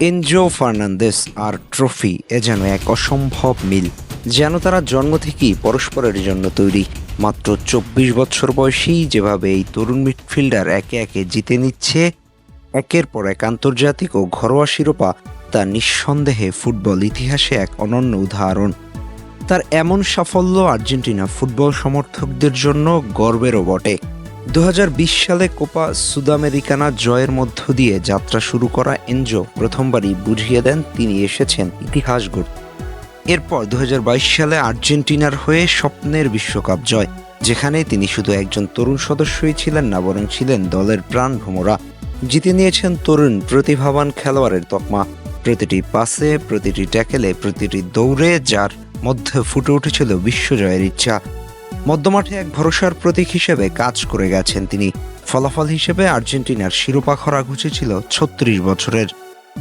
Enzo Fernandez আর trophy এ যেন এক অসম্ভব মিল। যেন তারা জন্ম থেকেই পরস্পরের জন্য তৈরি। মাত্র ২৪ বছর বয়সেই যেভাবে এই তরুণ মিডফিল্ডার একে একে জিতে নিচ্ছে একের পর এক আন্তর্জাতিক ও ঘরোয়া শিরোপা, তা নিঃসন্দেহে ফুটবল ইতিহাসে এক অনন্য উদাহরণ। তার এমন সাফল্য আর্জেন্টিনা ফুটবল সমর্থকদের জন্য গর্বেরও বটে। ২০২০ সালে কোপা সুদামেরিকানা জয়ের মধ্য দিয়ে যাত্রা শুরু করা এনজো প্রথমবারই বুঝিয়ে দেন তিনি এসেছেন ইতিহাস গড়তে। এরপর ২০২২ সালে আর্জেন্টিনার হয়ে স্বপ্নের বিশ্বকাপ জয়, যেখানে তিনি শুধু একজন তরুণ সদস্যই ছিলেন না, বরং ছিলেন দলের প্রাণ ভোমরা। জিতে নিয়েছেন তরুণ প্রতিভাবান খেলোয়াড়ের তকমা। প্রতিটি পাসে, প্রতিটি ট্যাকেলে, প্রতিটি দৌড়ে যার মধ্যে ফুটে উঠেছিল বিশ্বজয়ের ইচ্ছা। মধ্যমাঠে এক ভরসার প্রতীক হিসেবে কাজ করে গেছেন তিনি। ফলাফল হিসেবে আর্জেন্টিনার শিরোপা খরা ঘুচেছিল ৩৬ বছরের।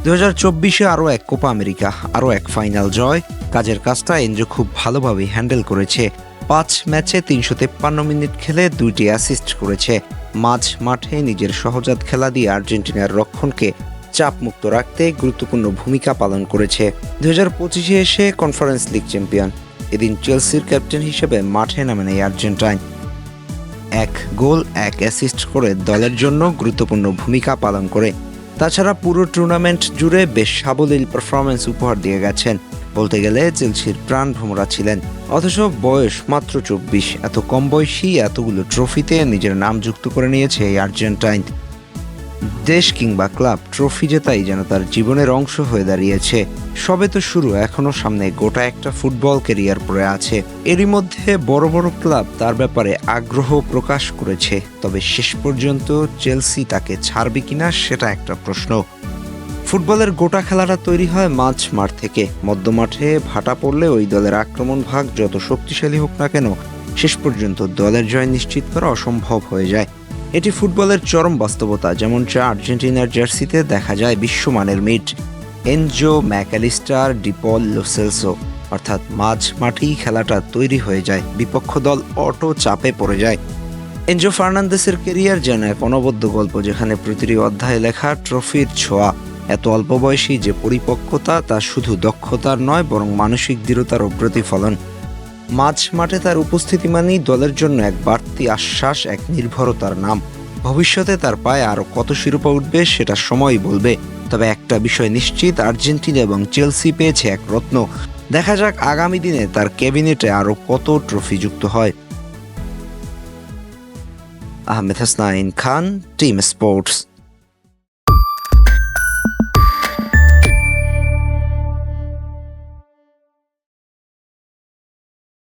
২০২৪-এ আরও এক কোপা আমেরিকা, আরও এক ফাইনাল জয়। কাজের কাজটা এনজো খুব ভালোভাবেই হ্যান্ডেল করেছে। ৫ ম্যাচে ৩৫৩ মিনিট খেলে ২টি অ্যাসিস্ট করেছে। মাঝ মাঠে নিজের সহজাত খেলা দিয়ে আর্জেন্টিনার রক্ষণকে চাপমুক্ত রাখতে গুরুত্বপূর্ণ ভূমিকা পালন করেছে। ২০২৫-এ এসে কনফারেন্স লিগ চ্যাম্পিয়ন। এদিন চেলসির ক্যাপ্টেন হিসেবে মাঠে নামেন এই আর্জেন্টাইন। ১ গোল ১ অ্যাসিস্ট করে দলের জন্য গুরুত্বপূর্ণ ভূমিকা পালন করে। তাছাড়া পুরো টুর্নামেন্ট জুড়ে বেশ সাবলীল পারফরমেন্স উপহার দিয়ে গেছেন। বলতে গেলে চেলসির প্রাণ ভোমরা ছিলেন। অথচ বয়স মাত্র ২৪। এত কম বয়সী এতগুলো ট্রফিতে নিজের নাম যুক্ত করে নিয়েছে এই আর্জেন্টাইন। দেশ কিংবা ক্লাব, ট্রফি জেতাই যেন তার জীবনের অংশ হয়ে দাঁড়িয়েছে। সবে তো শুরু, এখনো সামনে গোটা একটা ফুটবল ক্যারিয়ার পড়ে আছে। এরই মধ্যে বড় বড় ক্লাব তার ব্যাপারে আগ্রহ প্রকাশ করেছে, তবে শেষ পর্যন্ত চেলসি তাকে ছাড়বে কিনা সেটা একটা প্রশ্ন। ফুটবলের গোটা খেলাটা তৈরি হয় মাঝ মাঠ থেকে। মধ্যমাঠে ভাটা পড়লে ওই দলের আক্রমণ ভাগ যত শক্তিশালী হোক না কেন, শেষ পর্যন্ত দলের জয় নিশ্চিত করা অসম্ভব হয়ে যায়। এটি ফুটবলের চরম বাস্তবতা, যেমনটা আর্জেন্টিনার জার্সিতে দেখা যায় বিশ্বমানের mid Enzo, Mac Allister, De Paul, Lo Celso. অর্থাৎ মাঝ মাঠেই খেলাটা তৈরি হয়ে যায়, বিপক্ষ দল অটো চাপে পড়ে যায়। এনজো ফার্নান্দেসের কেরিয়ার যেন এক অনবদ্য গল্প, যেখানে প্রতিটি অধ্যায়ে লেখা ট্রফির ছোঁয়া। এত অল্প বয়সী যে পরিপক্কতা, তা শুধু দক্ষতার নয়, বরং মানসিক দৃঢ়তারও প্রতিফলন। মাঝ মাঠে তার উপস্থিতি মানেই দলের জন্য এক বাড়তি আশ্বাস, এক নির্ভরতার নাম। ভবিষ্যতে তার পায়ে আরও কত শিরোপা উঠবে সেটা সময়ই বলবে। তবে একটা বিষয় নিশ্চিত, আর্জেন্টিনা এবং চেলসি পেয়েছে এক রত্ন। দেখা যাক আগামী দিনে তার ক্যাবিনেটে আরও কত ট্রফি যুক্ত হয়। আহমেদ হাসনাইন খান, টিম স্পোর্টস।